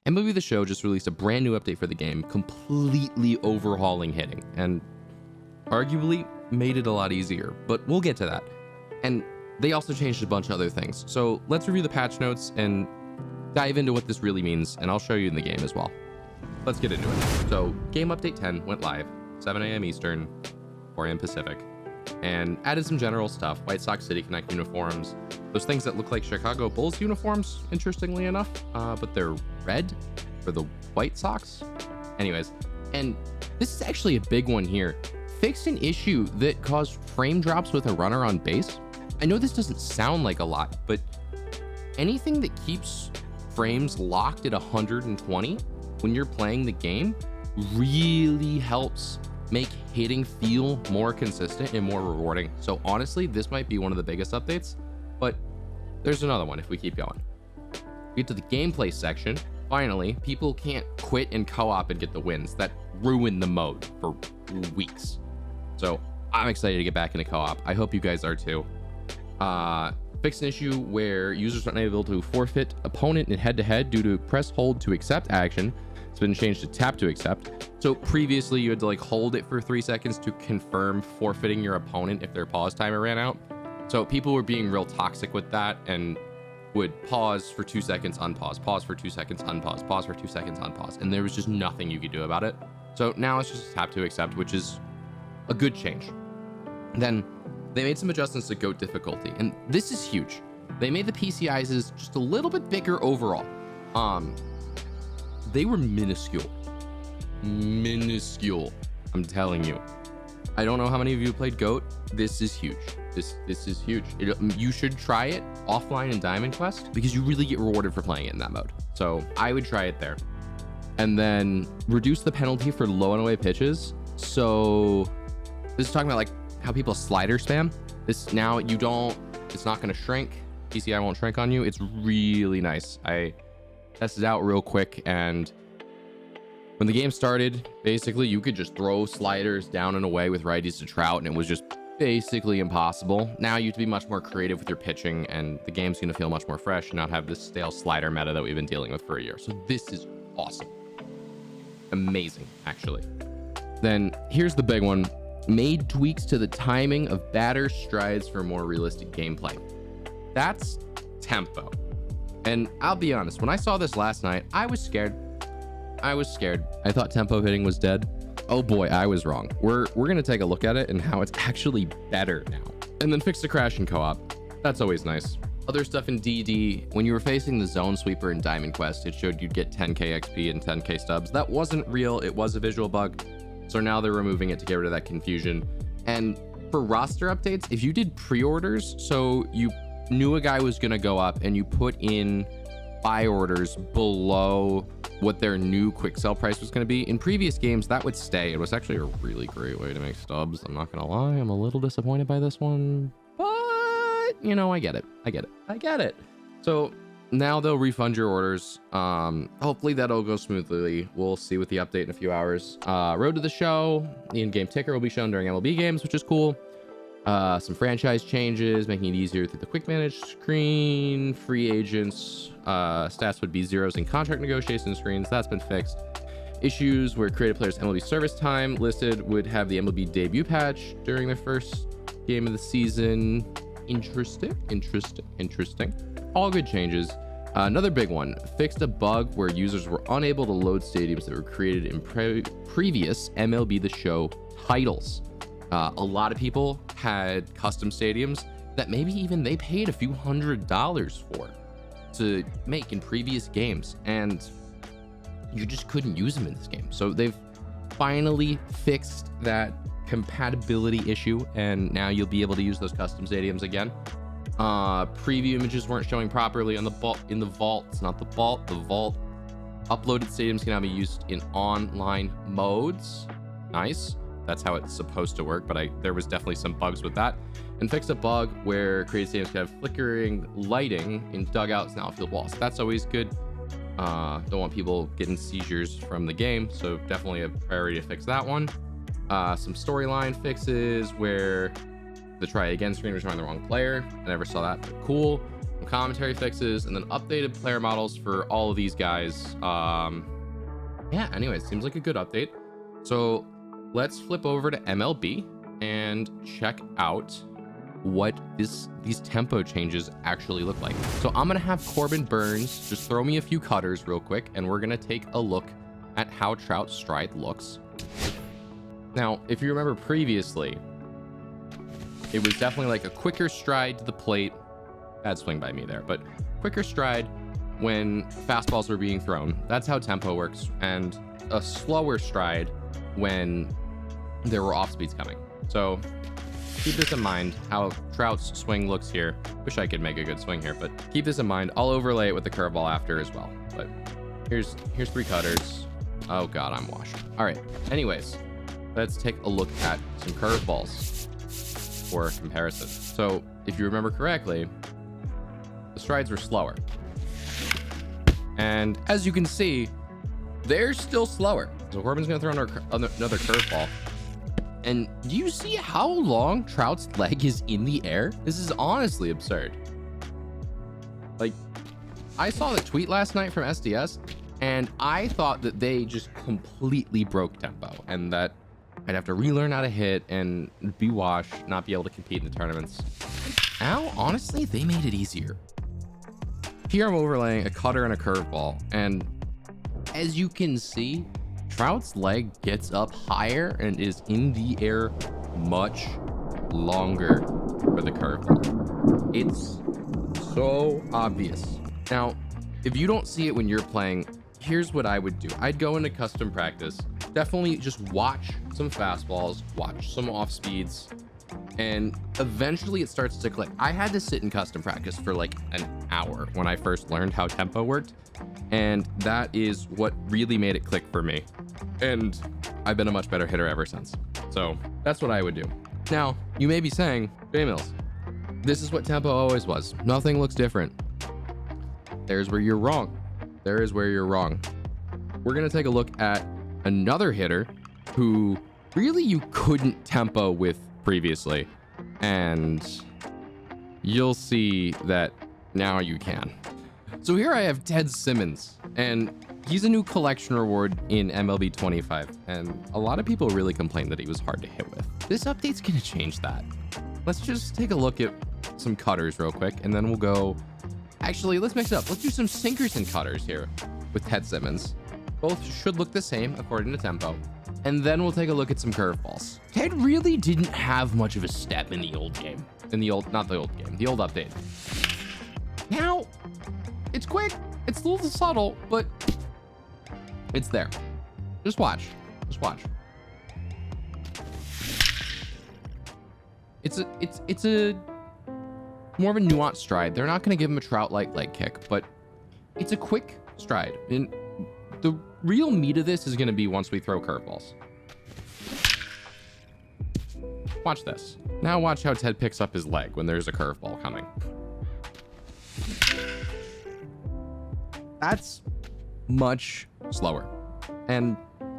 MLB The Show just released a brand new update for the game, completely overhauling hitting, and arguably made it a lot easier, but we'll get to that. And they also changed a bunch of other things. So let's review the patch notes and dive into what this really means, and I'll show you in the game as well. Let's get into it. So game update 10 went live, 7 a.m. Eastern, 4 a.m. Pacific, and added some general stuff. White Sox City Connect uniforms, those things that look like Chicago Bulls uniforms, interestingly enough, but they're red for the White Sox. Anyways, and this is actually a big one here. Fixed an issue that caused frame drops with a runner on base. I know this doesn't sound like a lot, but anything that keeps frames locked at 120 when you're playing the game really helps make hitting feel more consistent and more rewarding. So honestly, this might be one of the biggest updates, but there's another one if we keep going. We get to the gameplay section. Finally, people can't quit and co-op and get the wins. That ruined the mode for weeks. So I'm excited to get back into co-op. I hope you guys are too. Fix an issue where users are unable to forfeit opponent in head-to-head due to press hold to accept action. It's been changed to tap to accept. So previously you had to like hold it for 3 seconds to confirm forfeiting your opponent if their pause timer ran out. So people were being real toxic with that and would pause for 2 seconds, unpause, pause for 2 seconds, unpause, pause for 2 seconds, unpause. And there was just nothing you could do about it. So now it's just tap to accept, which is a good change. Then they made some adjustments to GOAT difficulty, and this is huge. They made the PCIs just a little bit bigger overall. They were minuscule. I'm telling you. I don't know how many of you played GOAT. This is huge. This is huge. You should try it offline in Diamond Quest because you really get rewarded for playing it in that mode. So I would try it there. And then reduce the penalty for low and away pitches. So this is talking about like how people slider spam. This now it's not going to shrink. PCI won't shrink on you. It's really nice. I tested it out real quick, and when the game started, basically you could just throw sliders down and away with righties to Trout, and it was just basically impossible. Now you have to be much more creative with your pitching, and the game's going to feel much more fresh and not have this stale slider meta that we've been dealing with for a year. So this is awesome. Amazing, actually. Then here's the big one. Made tweaks to the timing of batter strides for more realistic gameplay. That's tempo. And I'll be honest, when I saw this last night, I was scared. I thought tempo hitting was dead. Oh boy, I was wrong. We're gonna take a look at it and how it's actually better now. And then fix the crash in co-op. That's always nice. Other stuff in DD, when you were facing the zone sweeper in Diamond Quest, it showed you'd get 10k XP and 10k stubs. That wasn't real, it was a visual bug. So now they're removing it to get rid of that confusion. And for roster updates, if you did pre-orders, so you knew a guy was gonna go up and you put in buy orders below what their new quick sell price was going to be in previous games, that would stay. It was actually a really great way to make stubs. I'm not gonna lie, I'm a little disappointed by this one, but you know, I get it. So now they'll refund your orders. Hopefully that'll go smoothly. We'll see with the update in a few hours. Road to the show, the in-game ticker will be shown during MLB games, which is cool. Some franchise changes, making it easier through the quick manage screen. Free agents stats would be zeros in contract negotiation screens. That's been fixed. Issues where creative players MLB service time listed would have the MLB debut patch during their first game of the season. Interesting. All good changes. Another big one, fixed a bug where users were unable to load stadiums that were created in previous MLB The Show titles. A lot of people had custom stadiums that maybe even they paid a few $100s for to make in previous games, and you just couldn't use them in this game. So they've finally fixed that compatibility issue, and now you'll be able to use those custom stadiums again. Preview images weren't showing properly on the vault, in the vault. It's not the vault, the vault. Uploaded stadiums can now be used in online modes. Nice. That's how it's supposed to work, but there was definitely some bugs with that. And fixed a bug where creative stadiums could have flickering lighting in dugouts and outfield walls. That's always good. Don't want people getting seizures from the game, so definitely a priority to fix that one. Some storyline fixes where the try again screen was showing the wrong player. I never saw that, but cool. some commentary fixes, and then updated player models for all of these guys. Yeah, anyways, seems like a good update. So let's flip over to MLB and check out what these tempo changes actually look like. So I'm gonna have Corbin Burns just throw me a few cutters real quick, and we're gonna take a look at how Trout's stride looks. Now, if you remember previously, it was definitely like a quicker stride to the plate. Bad swing by me there, but quicker stride when fastballs were being thrown. That's how tempo works, and a slower stride when there were off speeds coming. So keep this in mind, how Trout's swing looks here. Wish I could make a good swing here, but keep this in mind. I'll overlay it with the curveball after as well. But here's 3 cutters. Oh God, I'm washed. All right, anyways, let's take a look at some curveballs for comparison. So if you remember correctly, the strides were slower. And as you can see, they're still slower. So Corbin's gonna throw another curveball. And do you see how long Trout's leg is in the air? This is honestly absurd. Like, I saw the tweet last night from SDS, and I thought that they just completely broke tempo and that I'd have to relearn how to hit and be washed, not be able to compete in the tournaments. Now, honestly, they made it easier. Here I'm overlaying a cutter and a curveball, and as you can see, Trout's leg gets up higher and is in the air much longer for the curveball. It's so obvious. Now, if you don't see it when you're playing, here's what I would do. I'd go into custom practice, definitely just watch some fastballs, watch some off speeds, and eventually it starts to click. I had to sit in custom practice for like an hour when I first learned how tempo worked, and that is what really made it click for me. And I've been a much better hitter ever since. So that's what I would do. Now, you may be saying, jMils, this is what tempo always was. Nothing looks different. There's where you're wrong. There is where you're wrong. We're gonna take a look at another hitter who really you couldn't tempo with previously, and you'll see that now you can. So here I have Ted Simmons, and he's a new collection reward in MLB 25, and a lot of people really complained that he was hard to hit with. This update's gonna change that. Let's just take a look at some cutters real quick, and then we'll go. Actually, let's mix it up. Let's do some sinkers and cutters here with Ted Simmons. Both should look the same according to tempo. And then we'll take a look at some curveballs. Ted really didn't have much of a step in the old game. Not the old game, the old update. Now, it's quick, it's a little subtle, but it's there. Just watch, just watch. It's a more of a nuanced stride. They're not gonna give him a Trout-like leg kick, but it's a quick stride. And the real meat of this is gonna be once we throw curveballs. Watch this. Now watch how Ted picks up his leg when there's a curveball coming. That's much slower and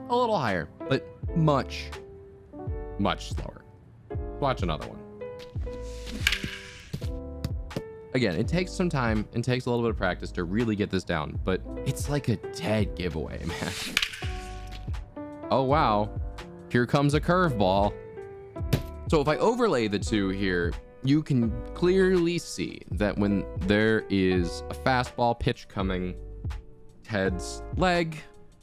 a little higher, but much, much slower. Watch another one. Again, it takes some time and takes a little bit of practice to really get this down, but it's like a dead giveaway, man. Oh, wow. Here comes a curveball. So if I overlay the two here, you can clearly see that when there is a fastball pitch coming, Ted's leg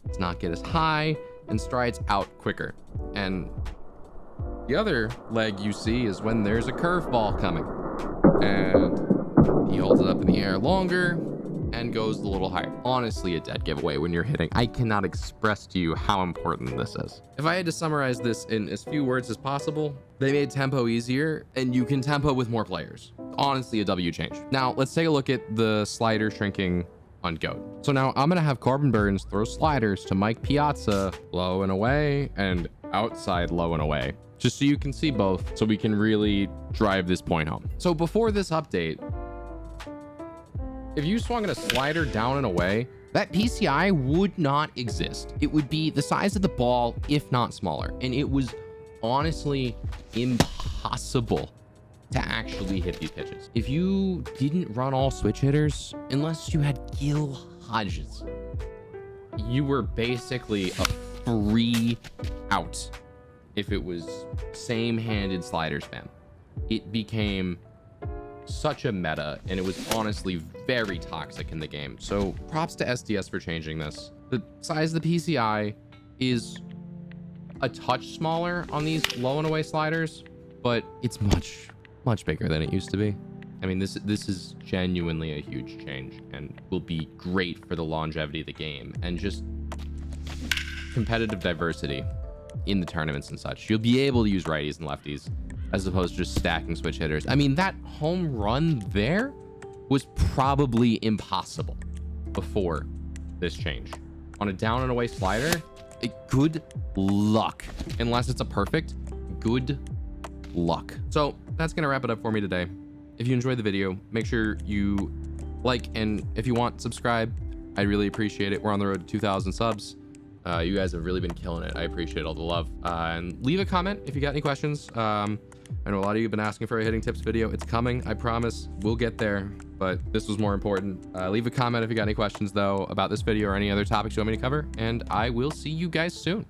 does not get as high and strides out quicker. And the other leg you see is when there's a curveball coming, and he holds it up in the air longer and goes a little higher. Honestly, a dead giveaway when you're hitting. I cannot express to you how important this is. If I had to summarize this in as few words as possible, they made tempo easier, and you can tempo with more players. Honestly, a W change. Now, let's take a look at the slider shrinking on GOAT. So now I'm gonna have Corbin Burns throw sliders to Mike Piazza low and away and outside low and away, just so you can see both, so we can really drive this point home. So before this update, if you swung at a slider down and away, that PCI would not exist. It would be the size of the ball, if not smaller. And it was honestly impossible to actually hit these pitches. If you didn't run all switch hitters, unless you had Gil Hodges, you were basically a free out if it was same-handed sliders spam. It became such a meta, and it was honestly very toxic in the game. So props to SDS for changing this. The size of the PCI is a touch smaller on these low and away sliders, but it's much bigger than it used to be. I mean, this is genuinely a huge change and will be great for the longevity of the game and just competitive diversity in the tournaments and such. You'll be able to use righties and lefties as opposed to just stacking switch hitters. I mean, that home run there was probably impossible before this change. On a down and away slider, good luck. Unless it's a perfect, good luck. So that's gonna wrap it up for me today. If you enjoyed the video, make sure you like, and if you want, subscribe. I'd really appreciate it. We're on the road to 2,000 subs. You guys have really been killing it. I appreciate all the love. And leave a comment if you got any questions. I know a lot of you have been asking for a hitting tips video. It's coming, I promise. We'll get there, but this was more important. Leave a comment if you got any questions though about this video or any other topics you want me to cover, and I will see you guys soon.